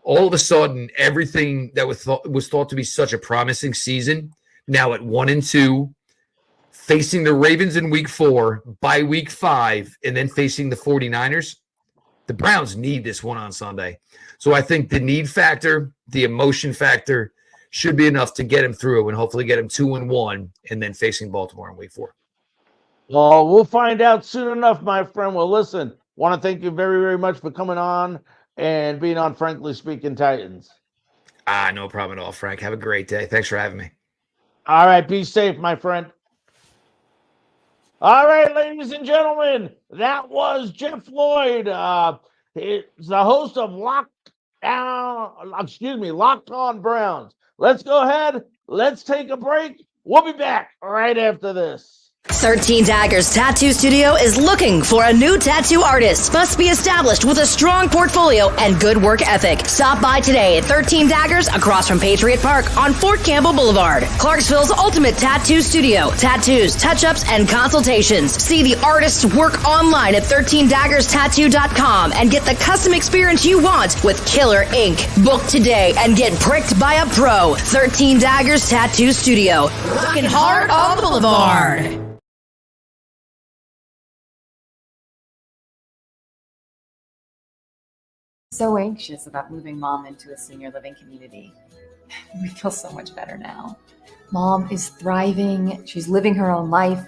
all of a sudden, everything that was thought to be such a promising season, now at 1-2, facing the Ravens in week 4, by week 5, and then facing the 49ers, the Browns need this one on Sunday. So I think the need factor, the emotion factor, should be enough to get him through and hopefully get him 2-1 and then facing Baltimore in week 4. Well, we'll find out soon enough, my friend. Well, listen, want to thank you very, very much for coming on and being on Frankly Speaking Titans. No problem at all, Frank. Have a great day. Thanks for having me. All right. Be safe, my friend. All right, ladies and gentlemen, that was Jeff Floyd. He's the host of Locked On Browns. Let's go ahead. Let's take a break. We'll be back right after this. 13 Daggers Tattoo Studio is looking for a new tattoo artist. Must be established with a strong portfolio and good work ethic. Stop by today at 13 Daggers across from Patriot Park on Fort Campbell Boulevard. Clarksville's ultimate tattoo studio. Tattoos, touch-ups, and consultations. See the artist's work online at 13daggerstattoo.com and get the custom experience you want with killer ink. Book today and get pricked by a pro. 13 Daggers Tattoo Studio. Rockin' hard on the boulevard. So anxious about moving mom into a senior living community. We feel so much better now. Mom is thriving. She's living her own life.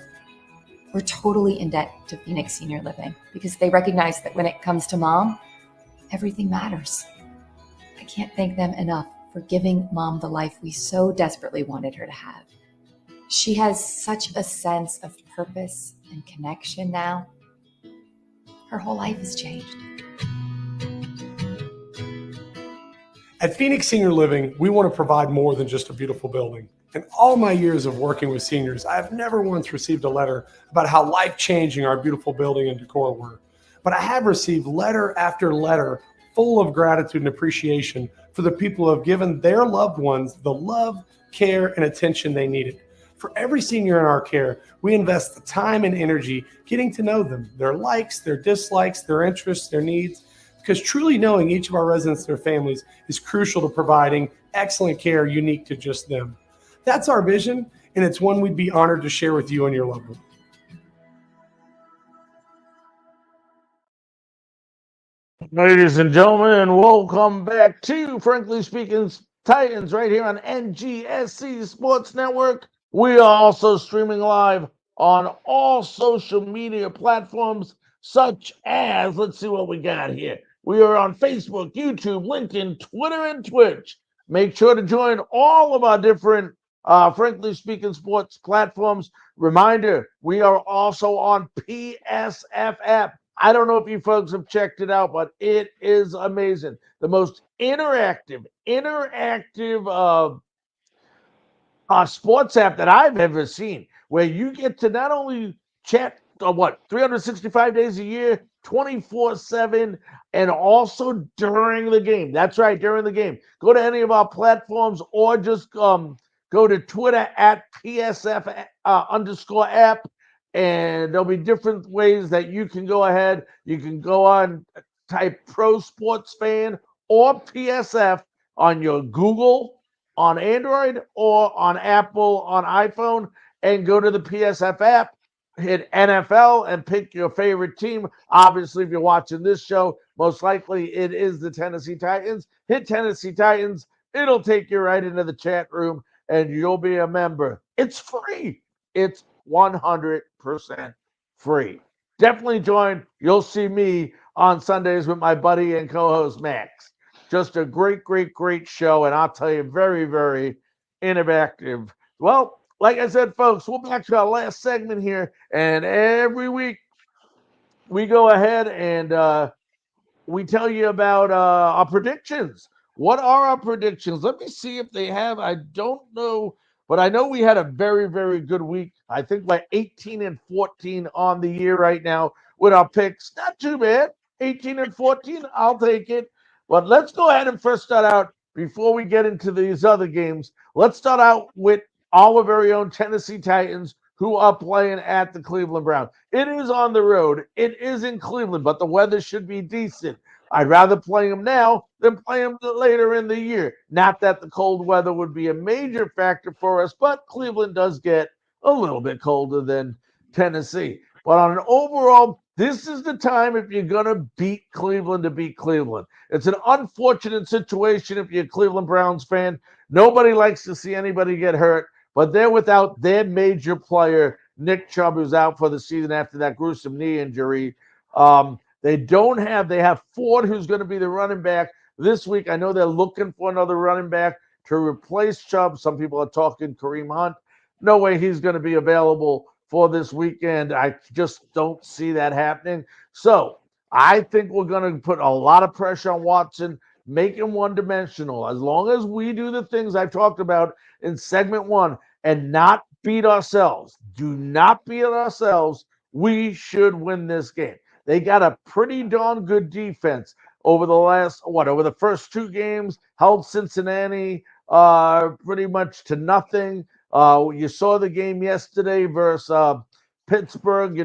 We're totally in debt to Phoenix Senior Living because they recognize that when it comes to mom, everything matters. I can't thank them enough for giving mom the life we so desperately wanted her to have. She has such a sense of purpose and connection now. Her whole life has changed. At Phoenix Senior Living, we want to provide more than just a beautiful building. In all my years of working with seniors, I have never once received a letter about how life-changing our beautiful building and decor were. But I have received letter after letter full of gratitude and appreciation for the people who have given their loved ones the love, care, and attention they needed. For every senior in our care, we invest the time and energy getting to know them, their likes, their dislikes, their interests, their needs, because truly knowing each of our residents and their families is crucial to providing excellent care unique to just them. That's our vision, and it's one we'd be honored to share with you and your loved one. Ladies and gentlemen, welcome back to Frankly Speaking Titans right here on NGSC Sports Network. We are also streaming live on all social media platforms such as, let's see what we got here. We are on Facebook, YouTube, LinkedIn, Twitter, and Twitch. Make sure to join all of our different Frankly Speaking Sports platforms. Reminder, we are also on PSF app. I don't know if you folks have checked it out, but it is amazing. The most interactive sports app that I've ever seen, where you get to not only chat 365 days a year, 24/7, and also during the game. That's right, during the game. Go to any of our platforms or just go to Twitter at PSF _app, and there'll be different ways that you can go ahead. You can go on, type Pro Sports Fan or PSF on your Google, on Android, or on Apple, on iPhone, and go to the PSF app. Hit NFL and pick your favorite team. Obviously, if you're watching this show, most likely it is the Tennessee Titans. Hit Tennessee Titans. It'll take you right into the chat room, and you'll be a member. It's free. It's 100% free. Definitely join. You'll see me on Sundays with my buddy and co-host Max. Just a great, great, great show, and I'll tell you, very, very interactive. Well, like I said, folks, we'll back to our last segment here, and every week we go ahead and we tell you about our predictions. What are our predictions? Let me see if they have. I don't know, but I know we had a very, very good week. I think like 18-14 on the year right now with our picks. Not too bad. 18-14, I'll take it. But let's go ahead and first start out, before we get into these other games, let's start out with our very own Tennessee Titans, who are playing at the Cleveland Browns. It is on the road. It is in Cleveland, but the weather should be decent. I'd rather play them now than play them later in the year. Not that the cold weather would be a major factor for us, but Cleveland does get a little bit colder than Tennessee. But on an overall, this is the time if you're going to beat Cleveland to beat Cleveland. It's an unfortunate situation if you're a Cleveland Browns fan. Nobody likes to see anybody get hurt. But they're without their major player, Nick Chubb, who's out for the season after that gruesome knee injury. They have Ford, who's going to be the running back this week. I know they're looking for another running back to replace Chubb. Some people are talking Kareem Hunt. No way he's going to be available for this weekend. I just don't see that happening. So I think we're going to put a lot of pressure on Watson, make him one-dimensional. As long as we do the things I talked about in segment one and not beat ourselves. Do not beat ourselves. We should win this game. They got a pretty darn good defense over the first 2 games, held Cincinnati pretty much to nothing. You saw the game yesterday versus Pittsburgh.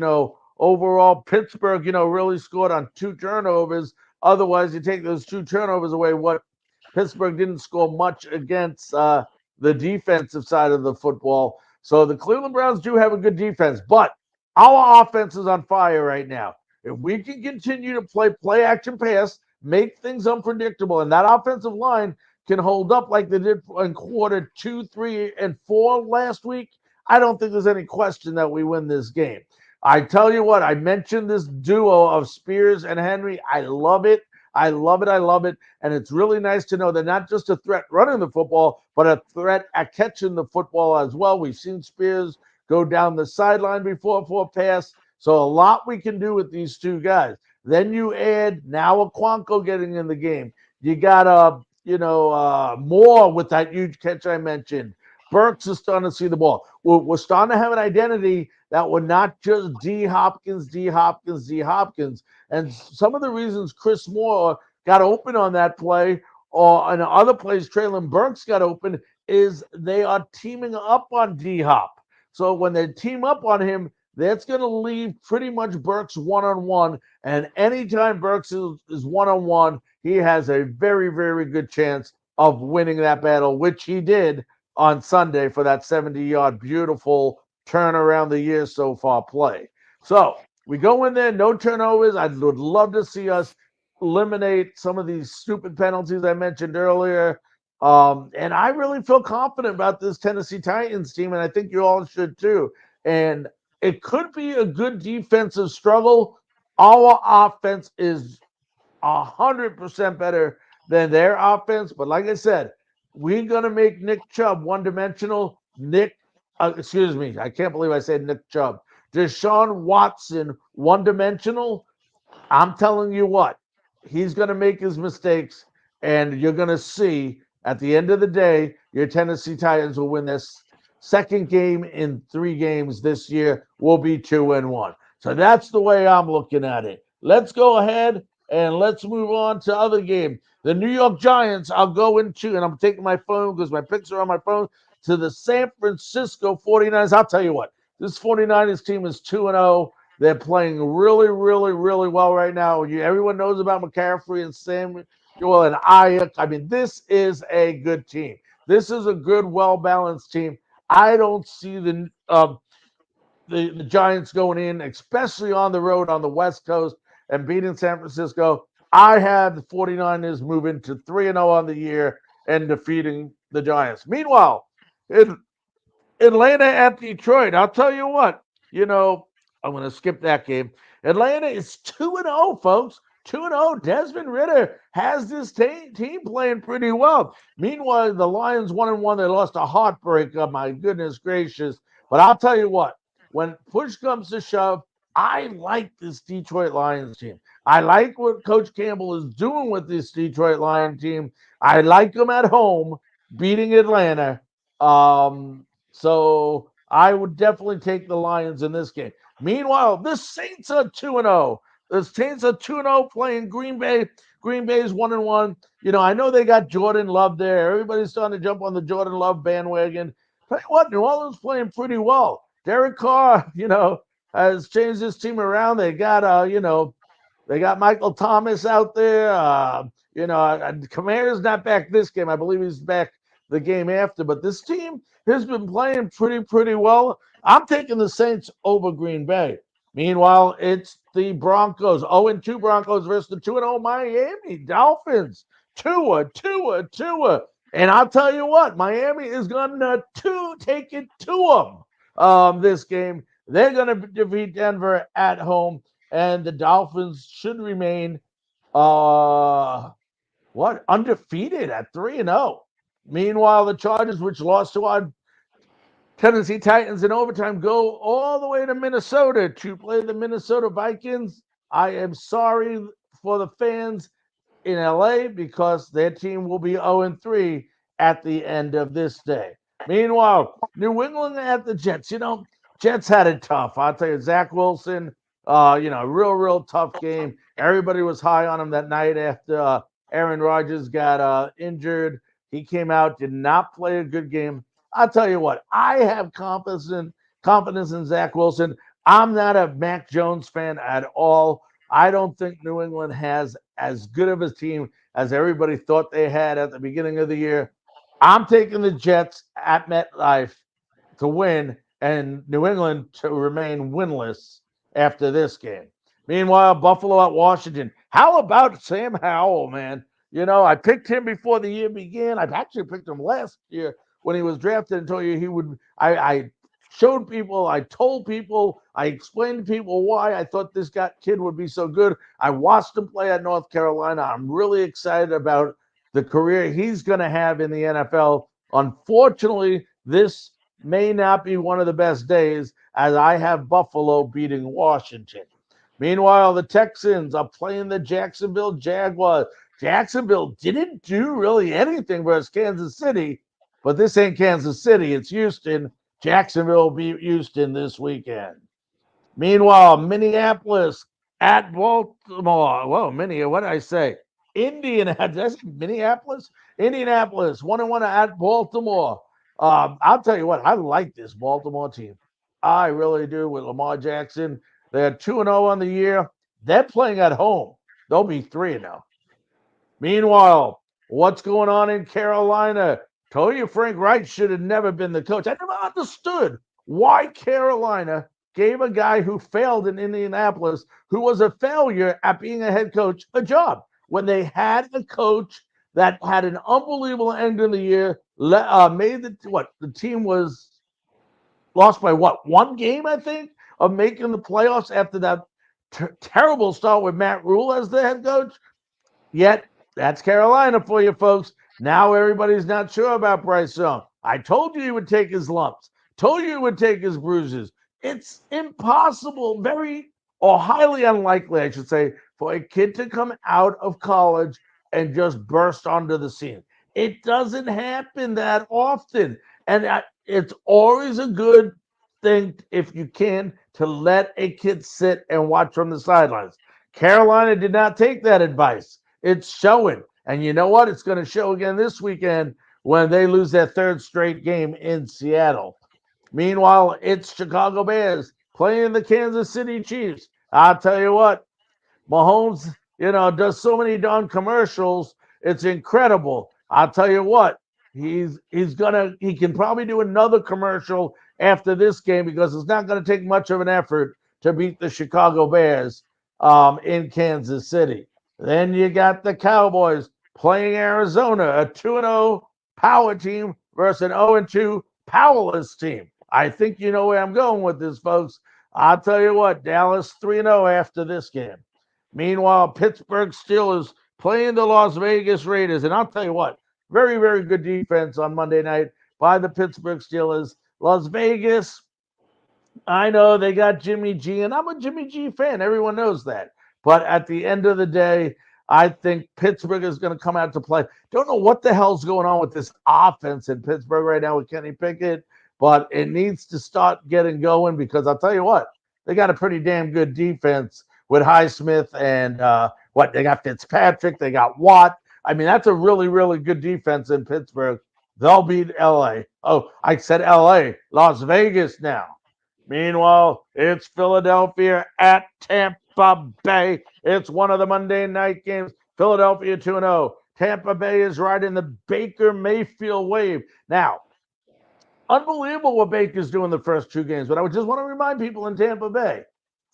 Overall, Pittsburgh, really scored on 2 turnovers. Otherwise, you take those 2 turnovers away. What Pittsburgh didn't score much against the defensive side of the football. So the Cleveland Browns do have a good defense, but our offense is on fire right now. If we can continue to play action pass, make things unpredictable, and that offensive line can hold up like they did in quarter 2, 3, and 4 last week, I don't think there's any question that we win this game. I tell you what, I mentioned this duo of Spears and Henry. I love it. I love it. I love it. And it's really nice to know they're not just a threat running the football, but a threat at catching the football as well. We've seen Spears go down the sideline before for a pass. So a lot we can do with these 2 guys. Then you add now Okonkwo getting in the game. You got Moore with that huge catch I mentioned. Burks is starting to see the ball. We're starting to have an identity that we're not just D Hopkins. And some of the reasons Chris Moore got open on that play, or on other plays Treylon Burks got open, is they are teaming up on D Hop. So when they team up on him, that's going to leave pretty much Burks one-on-one. And anytime Burks is one-on-one, he has a very, very good chance of winning that battle, which he did on Sunday for that 70-yard beautiful turn around the year so far play. So we go in there, no turnovers. I would love to see us eliminate some of these stupid penalties I mentioned earlier. And I really feel confident about this Tennessee Titans team, and I think you all should too. And it could be a good defensive struggle. Our offense is 100% better than their offense. But like I said, we're going to make Nick Chubb one-dimensional. I can't believe I said Nick Chubb. Deshaun Watson one-dimensional. I'm telling you what, he's going to make his mistakes, and you're going to see at the end of the day, your Tennessee Titans will win this second game in 3 games this year. Will be 2-1. So that's the way I'm looking at it. Let's go ahead and let's move on to other game. The New York Giants, I'll go into, and I'm taking my phone because my picks are on my phone, to the San Francisco 49ers. I'll tell you what, this 49ers team is 2-0. They're playing really, really, really well right now. Everyone knows about McCaffrey and Samuel and Ayuk. I mean, this is a good team. This is a good, well-balanced team. I don't see the Giants going in, especially on the road on the West Coast, and beating San Francisco. I have the 49ers moving to 3-0 on the year and defeating the Giants. Meanwhile, in Atlanta at Detroit, I'll tell you what, I'm going to skip that game. Atlanta is 2-0, folks. 2-0. Desmond Ridder has this team playing pretty well. Meanwhile, the Lions 1-1. They lost a heartbreaker. My goodness gracious. But I'll tell you what, when push comes to shove, I like this Detroit Lions team. I like what Coach Campbell is doing with this Detroit Lions team. I like them at home beating Atlanta. So I would definitely take the Lions in this game. Meanwhile, the Saints are 2-0. The Saints are 2-0 playing Green Bay. Green Bay is 1-1. I know they got Jordan Love there. Everybody's starting to jump on the Jordan Love bandwagon. Tell you what, New Orleans playing pretty well. Derek Carr, has changed his team around. They got, they got Michael Thomas out there. Kamara's not back this game. I believe he's back the game after. But this team has been playing pretty well. I'm taking the Saints over Green Bay. Meanwhile, it's the Broncos. 0-2 Broncos versus the 2-0 Miami Dolphins. Tua. And I'll tell you what, Miami is going to take it to them this game. They're going to defeat Denver at home, and the Dolphins should remain undefeated at 3-0. Meanwhile, the Chargers, which lost to our Tennessee Titans in overtime, go all the way to Minnesota to play the Minnesota Vikings. I am sorry for the fans in LA because their team will be 0-3 at the end of this day. Meanwhile, New England at the Jets. Jets had it tough. I'll tell you, Zach Wilson, real tough game. Everybody was high on him that night after Aaron Rodgers got injured. He came out, did not play a good game. I'll tell you what, I have confidence in Zach Wilson. I'm not a Mac Jones fan at all. I don't think New England has as good of a team as everybody thought they had at the beginning of the year. I'm taking the Jets at MetLife to win and New England to remain winless after this game. Meanwhile, Buffalo at Washington. How about Sam Howell, man? I picked him before the year began. I've actually picked him last year when he was drafted and told you he would. I showed people, I told people, I explained to people why I thought this kid would be so good. I watched him play at North Carolina. I'm really excited about the career he's going to have in the NFL. Unfortunately, this may not be one of the best days as I have Buffalo beating Washington. Meanwhile, the Texans are playing the Jacksonville Jaguars. Jacksonville didn't do really anything versus Kansas City, but this ain't Kansas City. It's Houston. Jacksonville will beat Houston this weekend. Meanwhile, Minneapolis at Baltimore. Whoa, what did I say? Did I say Minneapolis? Indianapolis, 1-1 at Baltimore. I'll tell you what, I like this Baltimore team. I really do with Lamar Jackson. They're 2-0 on the year. They're playing at home. They'll be 3-0. Meanwhile, what's going on in Carolina? Told you Frank Reich should have never been the coach. I never understood why Carolina gave a guy who failed in Indianapolis, who was a failure at being a head coach, a job. When they had a coach that had an unbelievable end of the year, the team was lost by one game, I think, of making the playoffs after that terrible start with Matt Rule as the head coach. Yet, that's Carolina for you folks. Now everybody's not sure about Bryce Young. I told you he would take his lumps. Told you he would take his bruises. It's impossible, highly unlikely, I should say, for a kid to come out of college and just burst onto the scene. It doesn't happen that often. And it's always a good thing, if you can, to let a kid sit and watch from the sidelines. Carolina did not take that advice. It's showing. And you know what? It's going to show again this weekend when they lose their third straight game in Seattle. Meanwhile, it's Chicago Bears playing the Kansas City Chiefs. I'll tell you what, Mahomes, does so many darn commercials. It's incredible. I'll tell you what, he can probably do another commercial after this game because it's not going to take much of an effort to beat the Chicago Bears in Kansas City. Then you got the Cowboys playing Arizona, a 2-0 power team versus an 0-2 powerless team. I think you know where I'm going with this, folks. I'll tell you what, Dallas 3-0 after this game. Meanwhile, Pittsburgh Steelers playing the Las Vegas Raiders. And I'll tell you what, very, very good defense on Monday night by the Pittsburgh Steelers. Las Vegas, I know they got Jimmy G, and I'm a Jimmy G fan. Everyone knows that. But at the end of the day, I think Pittsburgh is going to come out to play. Don't know what the hell's going on with this offense in Pittsburgh right now with Kenny Pickett, but it needs to start getting going because I'll tell you what, they got a pretty damn good defense with Highsmith and they got Fitzpatrick, they got Watt. I mean, that's a really, really good defense in Pittsburgh. They'll beat L.A. Oh, I said L.A., Las Vegas now. Meanwhile, it's Philadelphia at Tampa Bay. It's one of the Monday night games. Philadelphia 2-0. Tampa Bay is riding the Baker Mayfield wave. Now, unbelievable what Baker's doing the first two games, but I just want to remind people in Tampa Bay,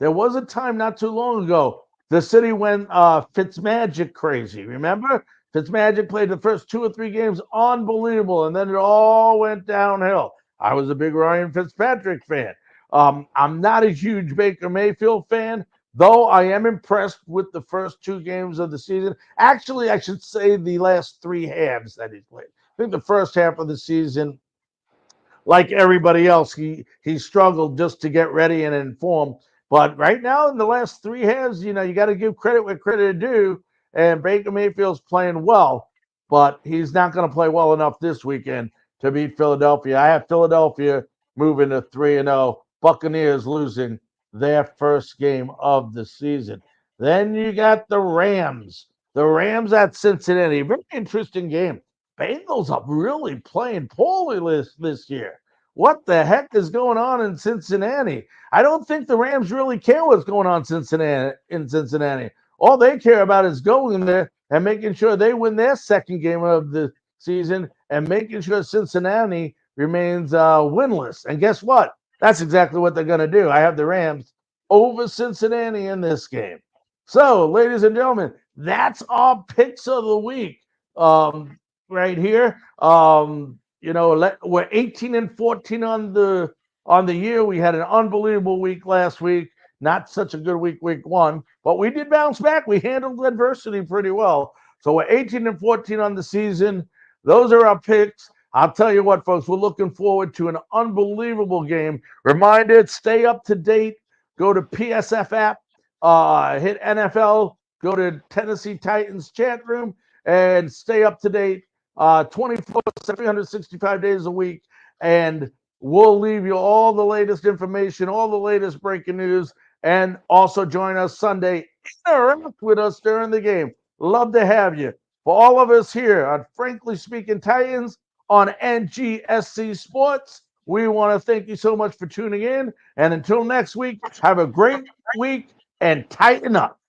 there was a time not too long ago, the city went Fitzmagic crazy. Remember? Fitzmagic played the first 2 or 3 games unbelievable, and then it all went downhill. I was a big Ryan Fitzpatrick fan. I'm not a huge Baker Mayfield fan, though I am impressed with the first 2 games of the season. Actually, I should say the last 3 halves that he's played. I think the first half of the season, like everybody else, he struggled just to get ready and in form. But right now, in the last 3 halves, you got to give credit where credit is due. And Baker Mayfield's playing well, but he's not going to play well enough this weekend to beat Philadelphia. I have Philadelphia moving to 3-0. Buccaneers losing their first game of the season. Then you got the Rams. The Rams at Cincinnati. Very interesting game. Bengals are really playing poorly this year. What the heck is going on in Cincinnati? I don't think the Rams really care what's going on in Cincinnati. All they care about is going there and making sure they win their second game of the season and making sure Cincinnati remains winless. And guess what? That's exactly what they're going to do. I have the Rams over Cincinnati in this game. So, ladies and gentlemen, that's our picks of the week right here. We're 18-14 on the year. We had an unbelievable week last week. Not such a good week 1, but we did bounce back. We handled adversity pretty well. So we're 18-14 on the season. Those are our picks. I'll tell you what, folks, we're looking forward to an unbelievable game. Reminder, stay up to date. Go to PSF app, hit NFL, go to Tennessee Titans chat room, and stay up to date 24, 365 days a week. And we'll leave you all the latest information, all the latest breaking news, and also join us Sunday. Interact with us during the game. Love to have you. For all of us here on Frankly Speaking Titans on NGSC Sports, we want to thank you so much for tuning in. And until next week, have a great week and tighten up.